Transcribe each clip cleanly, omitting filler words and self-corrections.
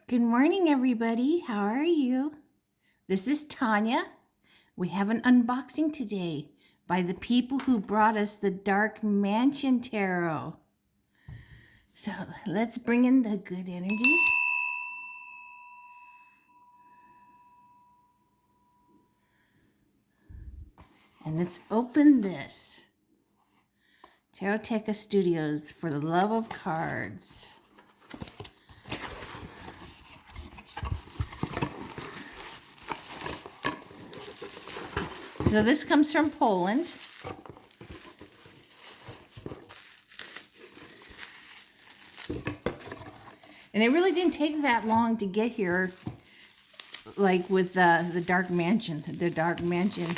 Good morning, everybody. How are you? This is Tanya. We have an unboxing today by the people who brought us the Dark Mansion Tarot. So let's bring in the good energies. And let's open this. Taroteca Studios for the love of cards. So this comes from Poland. And it really didn't take that long to get here, like with the Dark Mansion. The Dark Mansion.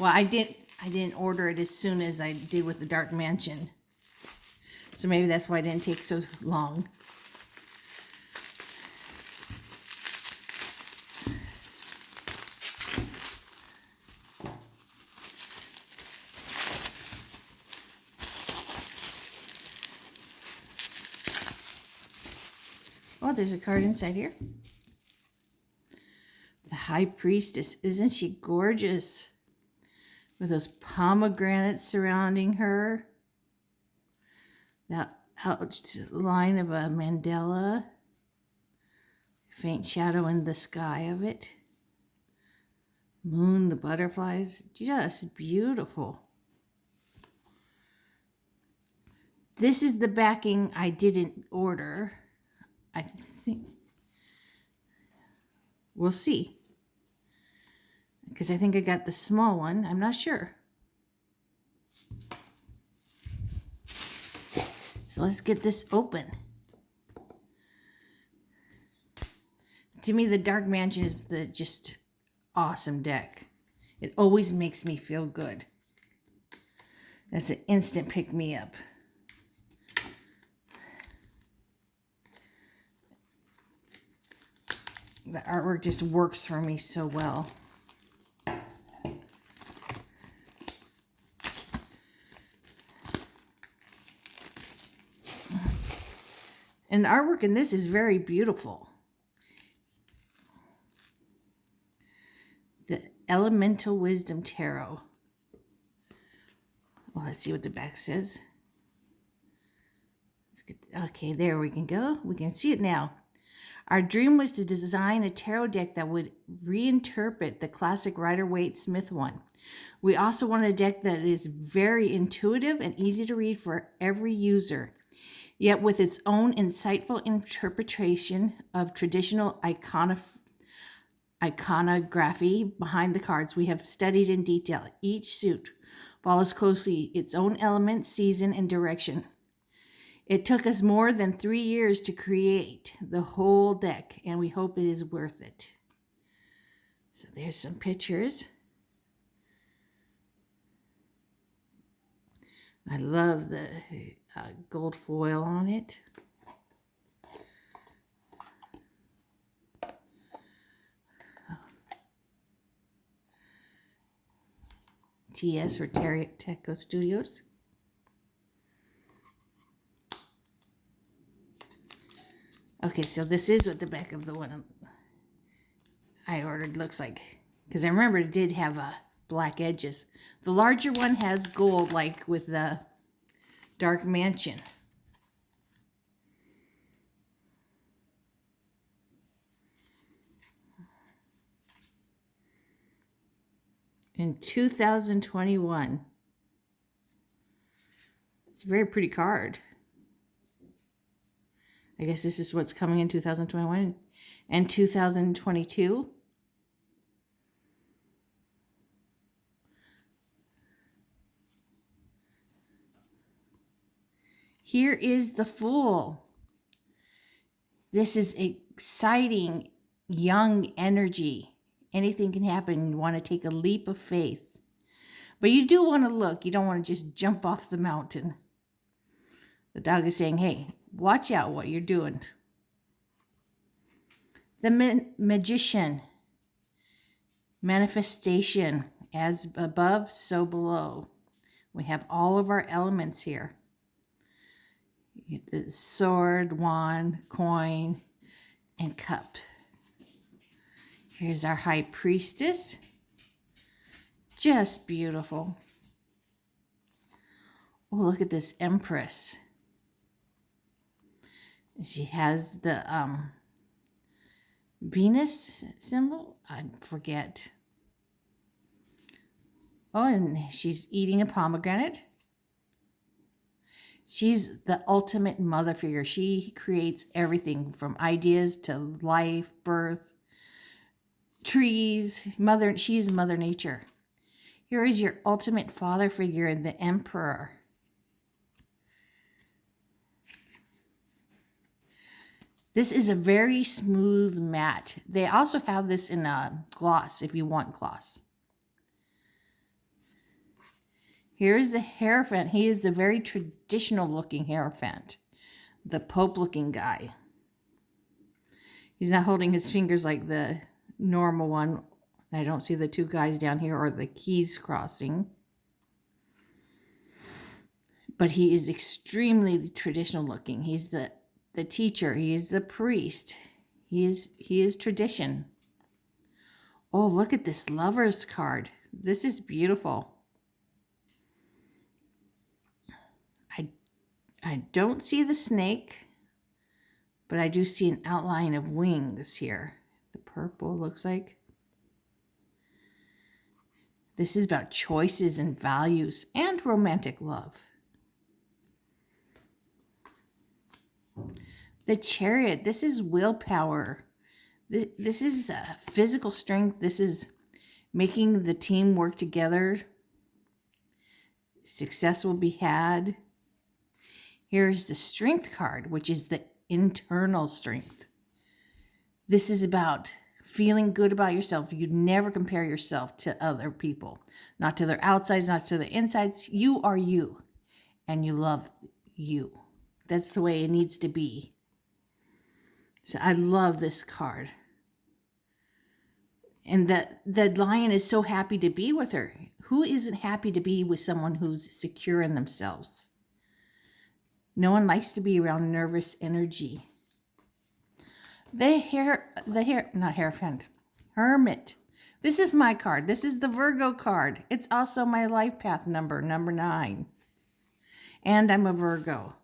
Well, I didn't order it as soon as I did with the Dark Mansion. So maybe that's why it didn't take so long. Oh, there's a card inside here. The High Priestess. Isn't she gorgeous? With those pomegranates surrounding her. That outline of a mandala. Faint shadow in the sky of it. Moon, the butterflies. Just beautiful. This is the backing I didn't order. I think we'll see, because I think I got the small one. I'm not sure. So let's get this open. To me, the Dark Mansion is the just awesome deck. It always makes me feel good. That's an instant pick me up. The artwork just works for me so well. And the artwork in this is very beautiful. The Elemental Wisdom Tarot. Well, let's see what the back says. Okay, there we can go. We can see it now. Our dream was to design a tarot deck that would reinterpret the classic Rider-Waite-Smith one. We also wanted a deck that is very intuitive and easy to read for every user, yet with its own insightful interpretation of traditional iconography behind the cards. We have studied in detail. Each suit follows closely its own element, season, and direction. It took us more than 3 years to create the whole deck, and we hope it is worth it. So there's some pictures. I love the gold foil on it. TS or Taroteca Studios. Okay, so this is what the back of the one I ordered looks like. Because I remember it did have black edges. The larger one has gold, like with the Dark Mansion. In 2021. It's a very pretty card. I guess this is what's coming in 2021 and 2022. Here is the Fool. This is exciting, young energy. Anything can happen. You want to take a leap of faith. But you do want to look. You don't want to just jump off the mountain. The dog is saying, hey, watch out what you're doing. The Magician. Manifestation. As above, so below. We have all of our elements here. The sword, wand, coin, and Cup. Here's our High Priestess. Just beautiful. Oh, look at this Empress. She has the Venus symbol. I forget. Oh, and she's eating a pomegranate. She's the ultimate mother figure. She creates everything from ideas to life, birth, trees. She's Mother Nature. Here is your ultimate father figure, the Emperor. This is a very smooth matte. They also have this in a gloss if you want gloss. Here's the Hierophant. He is the very traditional looking Hierophant. The Pope looking guy. He's not holding his fingers like the normal one. I don't see the two guys down here or the keys crossing. But he is extremely traditional looking. He's the teacher. He is the priest. He is tradition. Oh, look at this Lover's card. This is beautiful. I don't see the snake, but I do see an outline of wings here. The purple looks like. This is about choices and values and romantic love. The Chariot, this is willpower. This is physical strength. This is making the team work together. Success will be had. Here's the Strength card, which is the internal strength. This is about feeling good about yourself. You never compare yourself to other people. Not to their outsides, not to their insides. You are you, and you love you. That's the way it needs to be. So I love this card. And the lion is so happy to be with her. Who isn't happy to be with someone who's secure in themselves? No one likes to be around nervous energy. Not Hierophant, Hermit. This is my card. This is the Virgo card. It's also my life path number 9. And I'm a Virgo.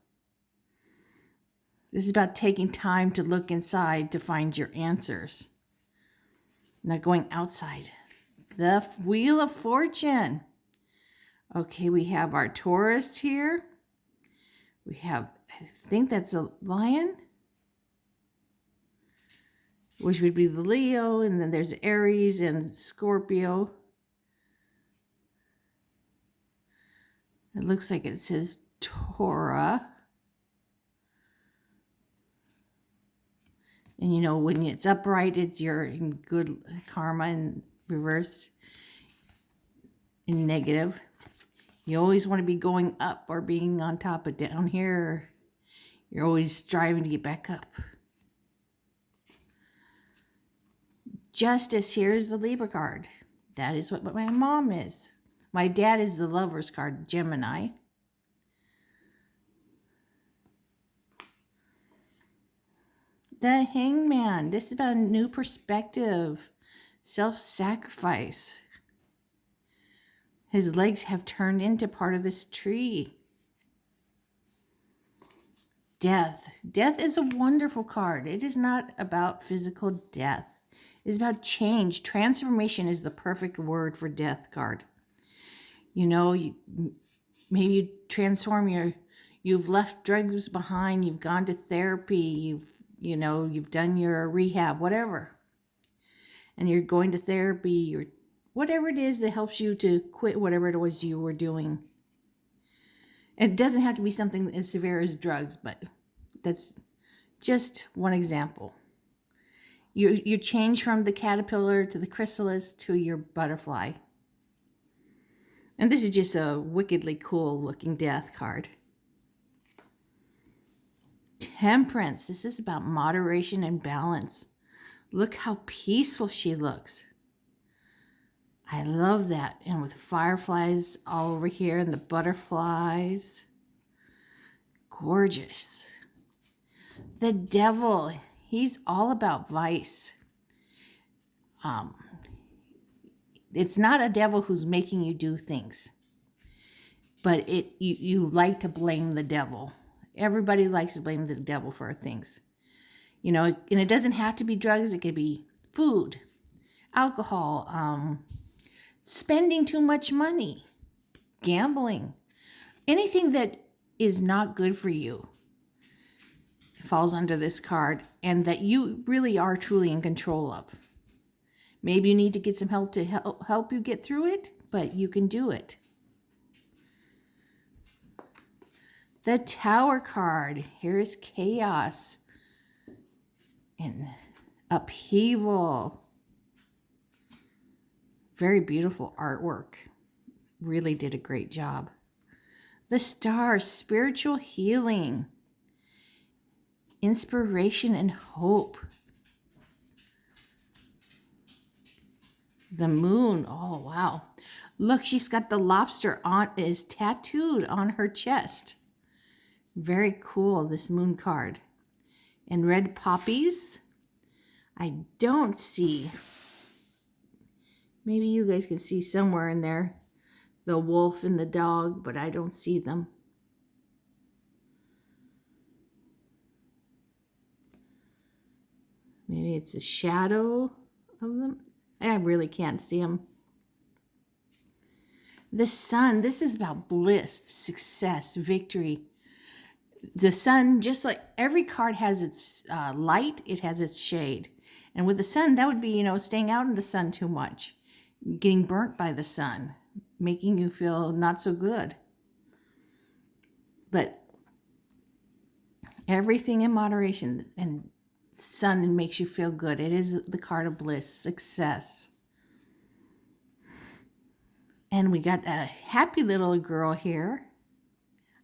This is about taking time to look inside to find your answers. Not going outside. The Wheel of Fortune. Okay, we have our Taurus here. We have, I think that's a lion, which would be the Leo, and then there's Aries and Scorpio. It looks like it says Torah. And you know, when it's upright, it's you're in good karma, and reverse in negative. You always want to be going up or being on top, but down here, you're always striving to get back up. Justice, here's the Libra card. That is what my mom is. My dad is the Lover's card, Gemini. The Hangman. This is about a new perspective. Self-sacrifice. His legs have turned into part of this tree. Death. Death is a wonderful card. It is not about physical death. It's about change. Transformation is the perfect word for death card. You know, maybe you transform you've left drugs behind, you've gone to therapy, you've done your rehab, whatever. And you're going to therapy, or whatever it is that helps you to quit whatever it was you were doing. It doesn't have to be something as severe as drugs, but that's just one example. You change from the caterpillar to the chrysalis to your butterfly. And this is just a wickedly cool looking death card. Temperance. This is about moderation and balance. Look how peaceful she looks. I love that. And with fireflies all over here and the butterflies. Gorgeous. The Devil. He's all about vice. It's not a devil who's making you do things, but you like to blame the devil. Everybody likes to blame the devil for things. And it doesn't have to be drugs. It could be food, alcohol, spending too much money, gambling, anything that is not good for you falls under this card, and that you really are truly in control of. Maybe you need to get some help to help you get through it, but you can do it. The Tower card. Here's chaos and upheaval. Very beautiful artwork. Really did a great job. The Star, spiritual healing, inspiration and hope. The Moon. Oh, wow. Look, she's got the lobster is tattooed on her chest. Very cool, this Moon card. And red poppies. I don't see, maybe you guys can see somewhere in there, the wolf and the dog, but I don't see them. Maybe it's a shadow of them. I really can't see them. The Sun. This is about bliss, success, victory. The Sun, just like every card has its light, it has its shade. And with the Sun, that would be, staying out in the sun too much, getting burnt by the sun, making you feel not so good. But everything in moderation, and Sun makes you feel good. It is the card of bliss, success. And we got a happy little girl here.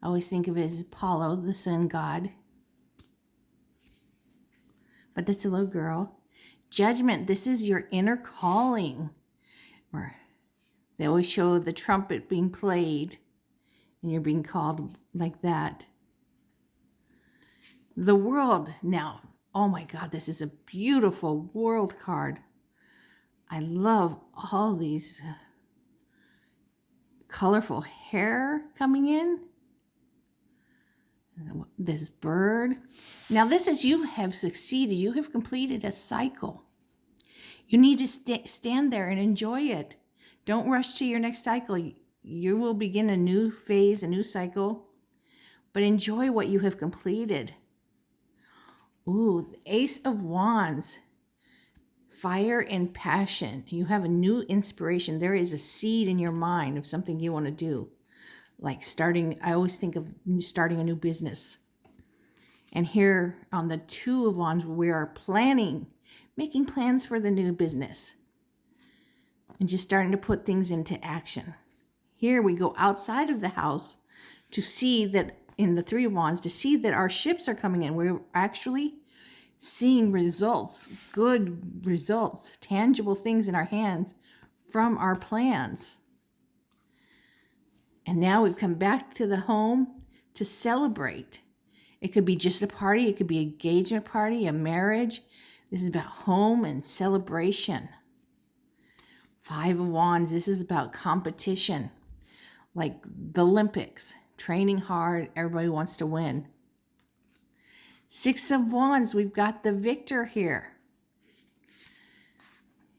I always think of it as Apollo, the sun god. But that's a little girl. Judgment. This is your inner calling. Or they always show the trumpet being played, and you're being called like that. The World. Now, oh my God, this is a beautiful World card. I love all these colorful hair coming in. This bird. Now this is, you have succeeded. You have completed a cycle. You need to stand there and enjoy it. Don't rush to your next cycle. You will begin a new phase, a new cycle, but enjoy what you have completed. Ooh, the Ace of Wands. Fire and passion. You have a new inspiration. There is a seed in your mind of something you want to do. Like I always think of starting a new business. And here on the Two of Wands, we are making plans for the new business. And just starting to put things into action. Here we go outside of the house to see that, in the Three of Wands, to see that our ships are coming in. We're actually seeing results, good results, tangible things in our hands from our plans. And now we've come back to the home to celebrate. It could be just a party. It could be an engagement party, a marriage. This is about home and celebration. Five of Wands. This is about competition. Like the Olympics. Training hard. Everybody wants to win. Six of Wands. We've got the victor here.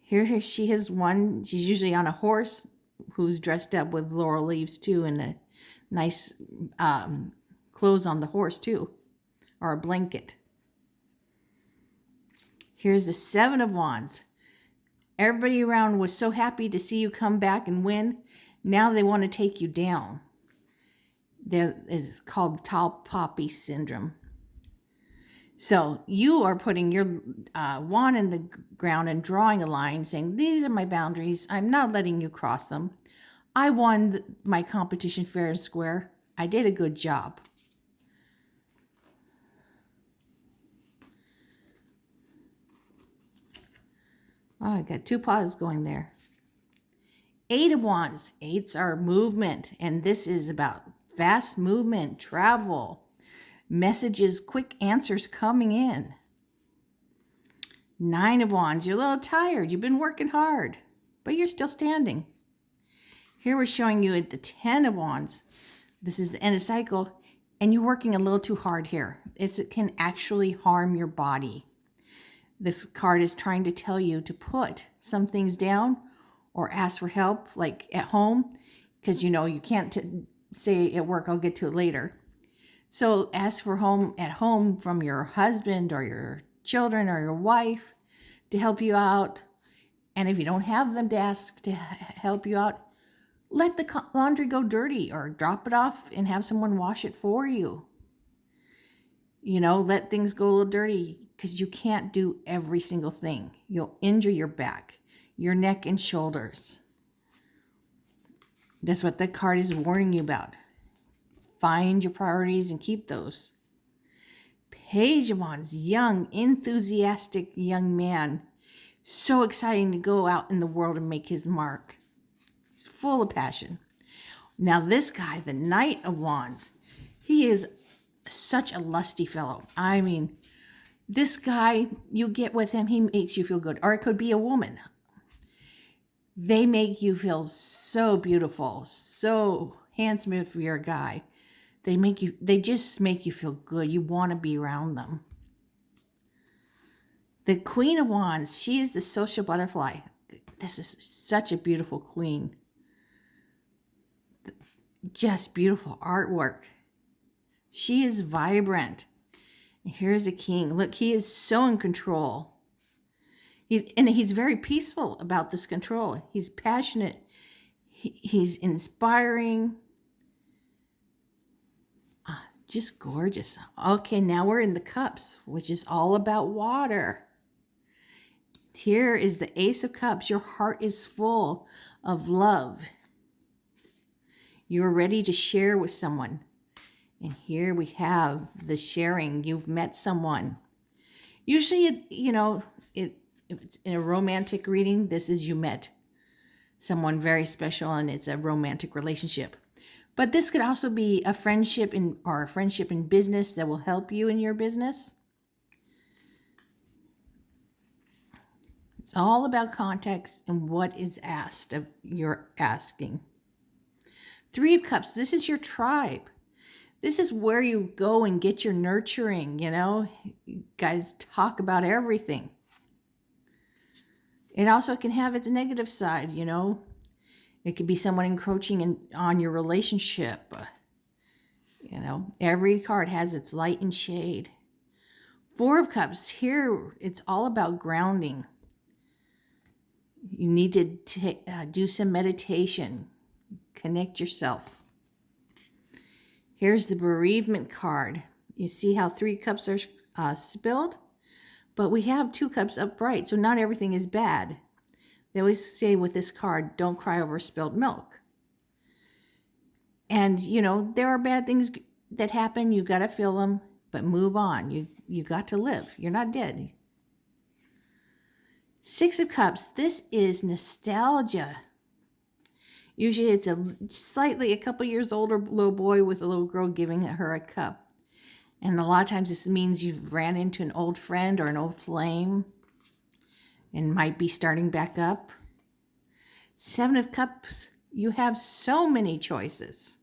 Here she has one. She's usually on a horse, who's dressed up with laurel leaves too, and a nice clothes on the horse too, or a blanket. Here's the Seven of Wands. Everybody around was so happy to see you come back and win. Now they want to take you down. There is called tall poppy syndrome. So you are putting your wand in the ground and drawing a line, saying, these are my boundaries. I'm not letting you cross them. I won my competition fair and square. I did a good job. Oh, I got two paws going there. Eight of Wands. Eights are movement, and this is about fast movement, travel, messages, quick answers coming in. Nine of Wands, you're a little tired. You've been working hard, but you're still standing. Here we're showing you at the 10 of Wands. This is the end of cycle, and you're working a little too hard here. It can actually harm your body. This card is trying to tell you to put some things down or ask for help, like at home, because you can't say at work, I'll get to it later. So ask for at home from your husband or your children or your wife to help you out. And if you don't have them to ask to help you out, let the laundry go dirty or drop it off and have someone wash it for you. Let things go a little dirty because you can't do every single thing. You'll injure your back, your neck and shoulders. That's what the card is warning you about. Find your priorities and keep those. Page of Wands, young, enthusiastic young man. So exciting to go out in the world and make his mark. It's full of passion. Now this guy, the Knight of Wands, he is such a lusty fellow. I mean, this guy, you get with him, he makes you feel good. Or it could be a woman. They make you feel so beautiful, so handsome if you're a guy. They just make you feel good. You want to be around them. The Queen of Wands, she is the social butterfly. This is such a beautiful queen. Just beautiful artwork. She is vibrant. And here's a king. Look, he is so in control. He's very peaceful about this control. He's passionate. He's inspiring. Just gorgeous. Okay, now we're in the cups, which is all about water. Here is the Ace of Cups. Your heart is full of love. You're ready to share with someone. And here we have the sharing. You've met someone. Usually, if it's in a romantic reading, this is you met someone very special and it's a romantic relationship. But this could also be a friendship or a friendship in business that will help you in your business. It's all about context and what is asked of you're asking. Three of Cups, this is your tribe. This is where you go and get your nurturing, You guys talk about everything. It also can have its negative side, It could be someone encroaching on your relationship. Every card has its light and shade. Four of Cups, here it's all about grounding. You need to do some meditation. Connect yourself. Here's the bereavement card. You see how 3 cups are spilled? But we have 2 cups upright, so not everything is bad. They always say with this card, don't cry over spilled milk. And, there are bad things that happen. You got to feel them, but move on. You got to live. You're not dead. 6 of Cups, this is nostalgia. Usually it's a couple years older little boy with a little girl giving her a cup. And a lot of times this means you've ran into an old friend or an old flame and might be starting back up. 7 of Cups, you have so many choices.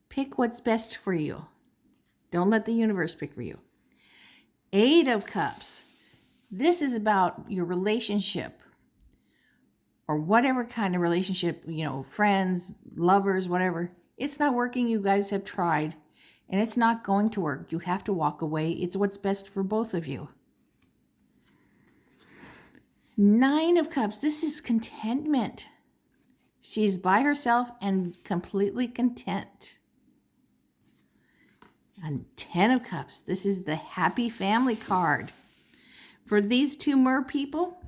Pick what's best for you. Don't let the universe pick for you. 8 of Cups, this is about your relationship or whatever kind of relationship, friends, lovers, whatever. It's not working. You guys have tried and it's not going to work. You have to walk away. It's what's best for both of you. 9 of Cups, this is contentment. She's by herself and completely content. And 10 of Cups, this is the happy family card. For these 2 mer people,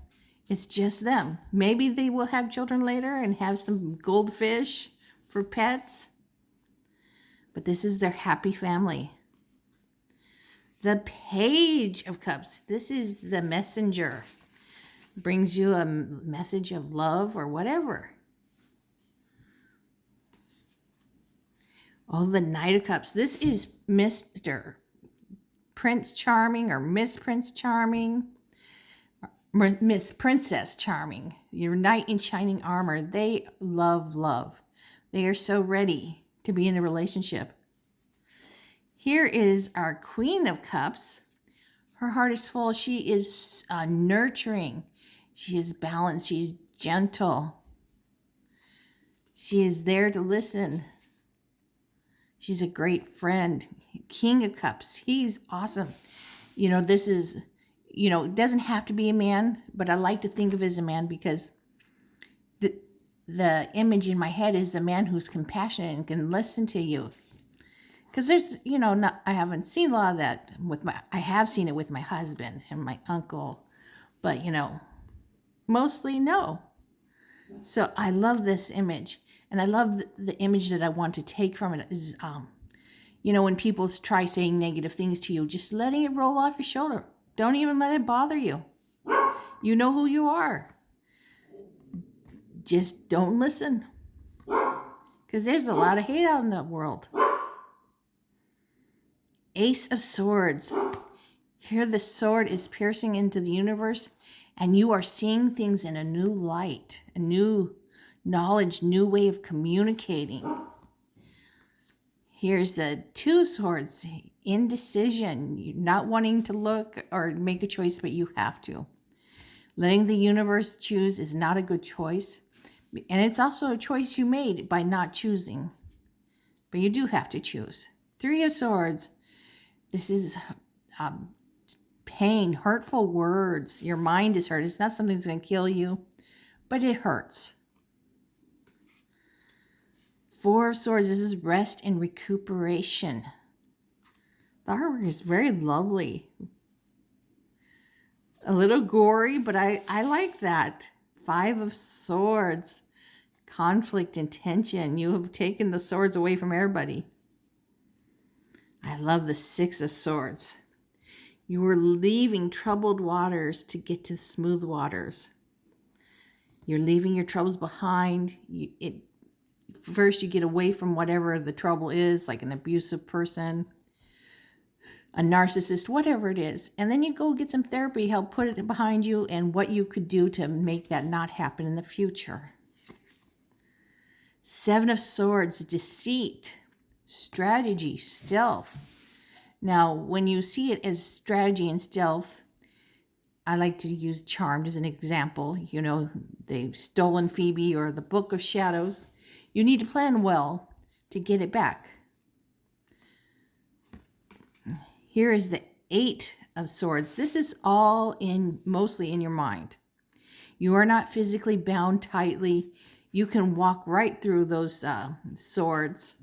it's just them. Maybe they will have children later and have some goldfish for pets. But this is their happy family. The Page of Cups, this is the messenger. Brings you a message of love or whatever. Oh, the Knight of Cups. This is Mr. Prince Charming or Miss Prince Charming. Miss Princess Charming, your knight in shining armor. They love love. They are so ready to be in a relationship. Here is our Queen of Cups. Her heart is full. She is nurturing. She is balanced. She's gentle. She is there to listen. She's a great friend. King of Cups. He's awesome. This is, it doesn't have to be a man, but I like to think of it as a man because the image in my head is a man who's compassionate and can listen to you. Because there's, I haven't seen a lot of that I have seen it with my husband and my uncle, but, mostly no. So I love this image, and I love the image that I want to take from it is, when people try saying negative things to you, just letting it roll off your shoulder. Don't even let it bother you. You know who you are. Just don't listen. Because there's a lot of hate out in the world. Ace of Swords. Here the sword is piercing into the universe, and you are seeing things in a new light, a new knowledge, new way of communicating. Here's the Two Swords. Indecision. You're not wanting to look or make a choice, but you have to. Letting the universe choose is not a good choice. And it's also a choice you made by not choosing. But you do have to choose. Three of Swords. This is pain, hurtful words. Your mind is hurt. It's not something that's going to kill you, but it hurts. Four of Swords. This is rest and recuperation. The artwork is very lovely. A little gory, but I like that. Five of Swords. Conflict and tension. You have taken the swords away from everybody. I love the Six of Swords. You were leaving troubled waters to get to smooth waters. You're leaving your troubles behind. First, you get away from whatever the trouble is, like an abusive person, a narcissist, whatever it is. And then you go get some therapy, help put it behind you, and what you could do to make that not happen in the future. Seven of Swords, deceit, strategy, stealth. Now, when you see it as strategy and stealth, I like to use Charmed as an example. They've stolen Phoebe or the Book of Shadows. You need to plan well to get it back. Here is the Eight of Swords. This is all mostly in your mind. You are not physically bound tightly. You can walk right through those swords.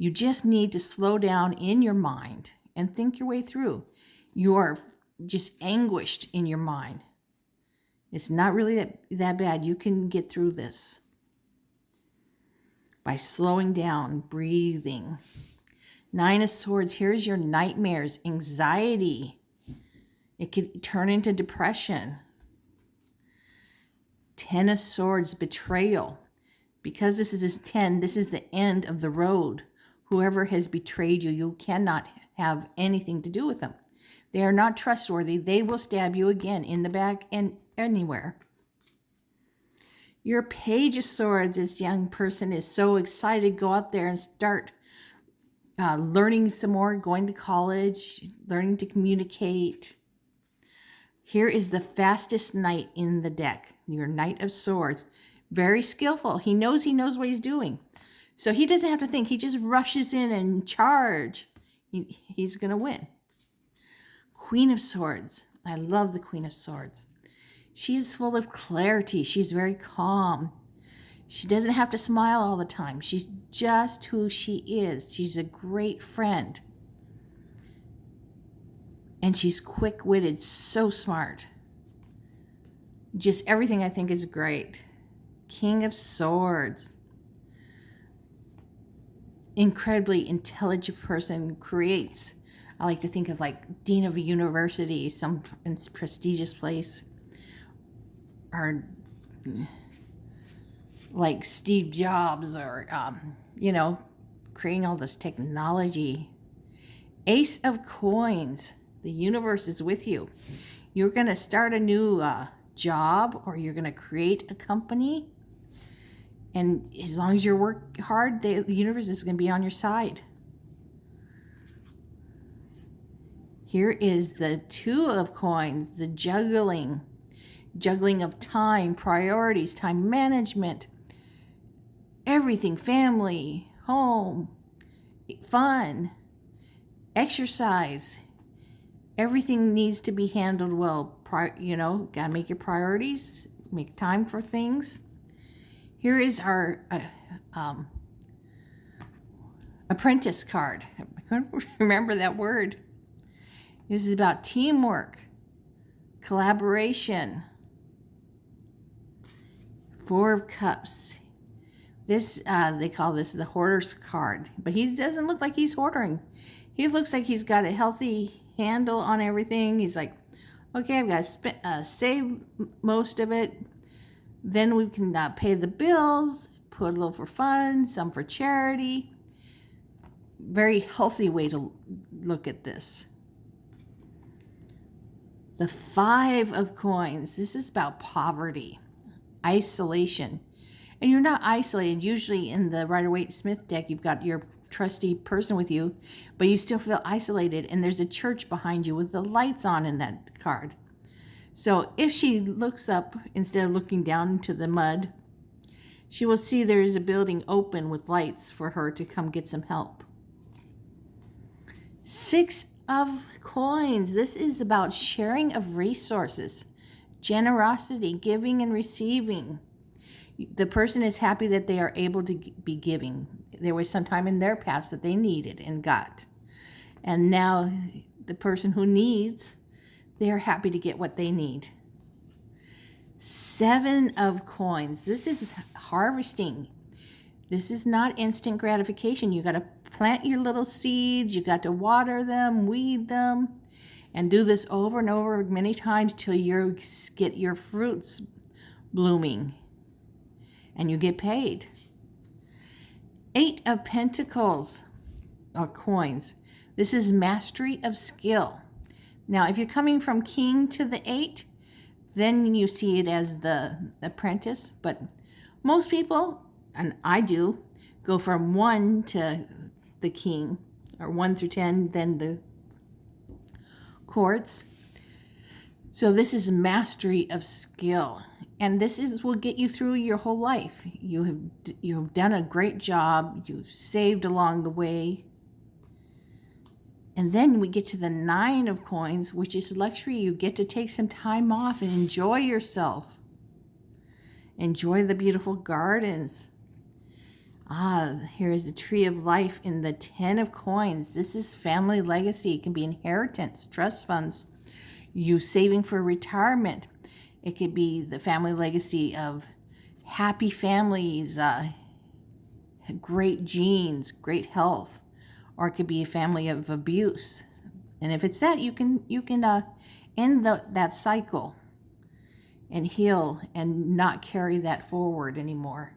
You just need to slow down in your mind and think your way through. You are just anguished in your mind. It's not really that bad. You can get through this by slowing down, breathing. Nine of Swords. Here's your nightmares, anxiety. It could turn into depression. 10 of Swords, betrayal. Because this is 10, this is the end of the road. Whoever has betrayed you, you cannot have anything to do with them. They are not trustworthy. They will stab you again in the back and anywhere. Your Page of Swords, this young person is so excited to go out there and start learning some more, going to college, learning to communicate. Here is the fastest knight in the deck, your Knight of Swords. Very skillful. He knows what he's doing. So he doesn't have to think. He just rushes in and charge. He's going to win. Queen of Swords. I love the Queen of Swords. She is full of clarity. She's very calm. She doesn't have to smile all the time. She's just who she is. She's a great friend. And she's quick-witted, so smart. Just everything I think is great. King of Swords. Incredibly intelligent person, creates. I like to think of like Dean of a university, some prestigious place. Or like Steve Jobs or, creating all this technology. Ace of Coins. The universe is with you. you're going to start a new job, or you're going to create a company. And as long as you work hard, the universe is going to be on your side. Here is the Two of Coins, the juggling of time, priorities, time management, everything, family, home, fun, exercise. Everything needs to be handled well. Gotta make your priorities, make time for things. Here is our apprentice card. I couldn't remember that word. This is about teamwork, collaboration. Four of Cups. This, they call this the hoarder's card, but he doesn't look like he's hoarding. He looks like he's got a healthy handle on everything. He's like, okay, I've got to save most of it. Then we can pay the bills, put a little for fun, some for charity. Very healthy way to look at this. The Five of Coins. This is about poverty, isolation. And you're not isolated. Usually in the Rider-Waite-Smith deck, you've got your trusty person with you, but you still feel isolated. And there's a church behind you with the lights on in that card. So if she looks up, instead of looking down into the mud, she will see there is a building open with lights for her to come get some help. Six of Coins. This is about sharing of resources, generosity, giving and receiving. The person is happy that they are able to be giving. There was some time in their past that they needed and got. And now the person who needs, they're happy to get what they need. Seven of Coins. This is harvesting. This is not instant gratification. You got to plant your little seeds. You got to water them, weed them, and do this over and over many times till you get your fruits blooming and you get paid. Eight of Pentacles, or coins. This is mastery of skill. Now, if you're coming from King to the 8, then you see it as the apprentice. But most people, and I do, go from 1 to the King, or 1 through 10, then the courts. So this is mastery of skill. And this will get you through your whole life. You have done a great job. You've saved along the way. And then we get to the 9 of Coins, which is luxury. You get to take some time off and enjoy yourself. Enjoy the beautiful gardens. Here is the Tree of Life in the 10 of Coins. This is family legacy. It can be inheritance, trust funds, you saving for retirement. It could be the family legacy of happy families, great genes, great health. Or it could be a family of abuse. And if it's that, you can end that cycle and heal and not carry that forward anymore.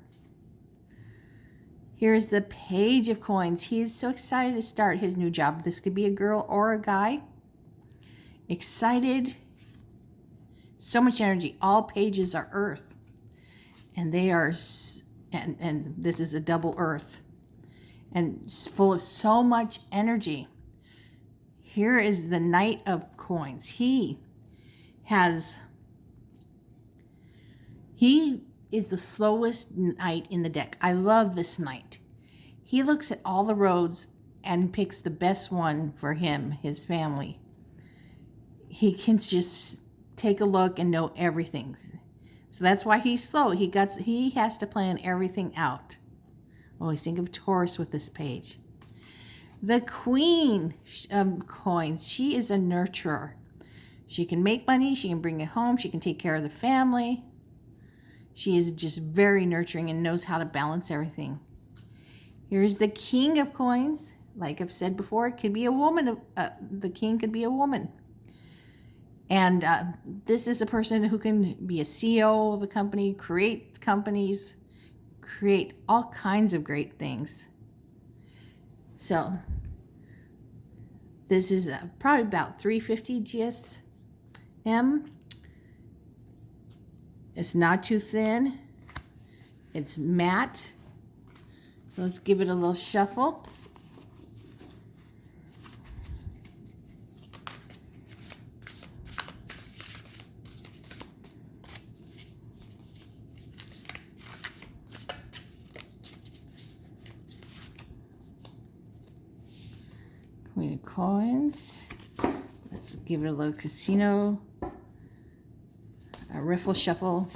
Here's the Page of Coins. He's so excited to start his new job. This could be a girl or a guy. Excited. So much energy. All pages are earth. And they are, and this is a double earth. And full of so much energy. Here is the Knight of Coins. He is the slowest knight in the deck. I love this knight. He looks at all the roads and picks the best one for him, his family. He can just take a look and know everything. So that's why he's slow. He has to plan everything out. Always think of Taurus with this page. The Queen of Coins. She is a nurturer. She can make money. She can bring it home. She can take care of the family. She is just very nurturing and knows how to balance everything. Here's the King of Coins. Like I've said before, it could be a woman. The king could be a woman. And this is a person who can be a CEO of a company, create companies, create all kinds of great things. So this is probably about $350 GS. It's not too thin. It's matte. So let's give it a little shuffle. Queen of coins. Let's give it a little casino. A riffle shuffle.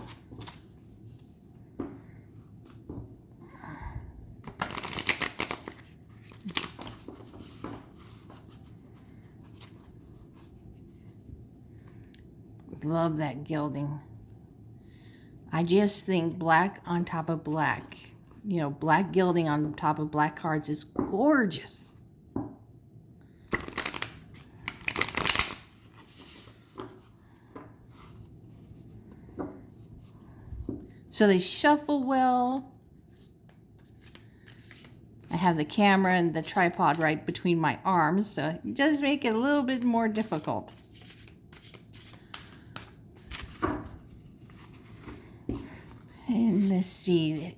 Love that gilding. I just think black on top of black. You know, black gilding on top of black cards is gorgeous. So they shuffle well. I have the camera and the tripod right between my arms, so it does make it a little bit more difficult. And let's see,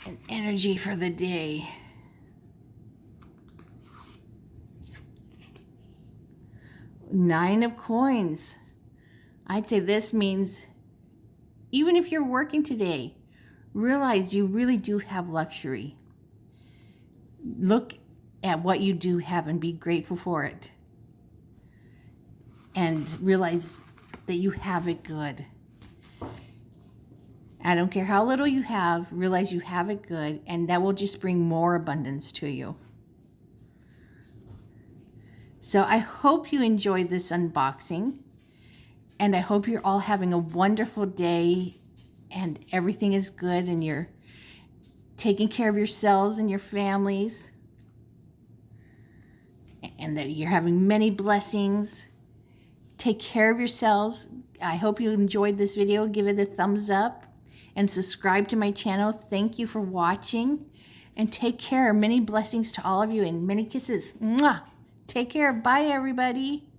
an energy for the day. Nine of coins. I'd say this means even if you're working today, realize you really do have luxury. Look at what you do have and be grateful for it. And realize that you have it good. I don't care how little you have, realize you have it good, and that will just bring more abundance to you. So I hope you enjoyed this unboxing, and I hope you're all having a wonderful day and everything is good and you're taking care of yourselves and your families, and that you're having many blessings. Take care of yourselves. I hope you enjoyed this video. Give it a thumbs up and subscribe to my channel. Thank you for watching, and take care. Many blessings to all of you and many kisses. Mwah! Take care. Bye, everybody.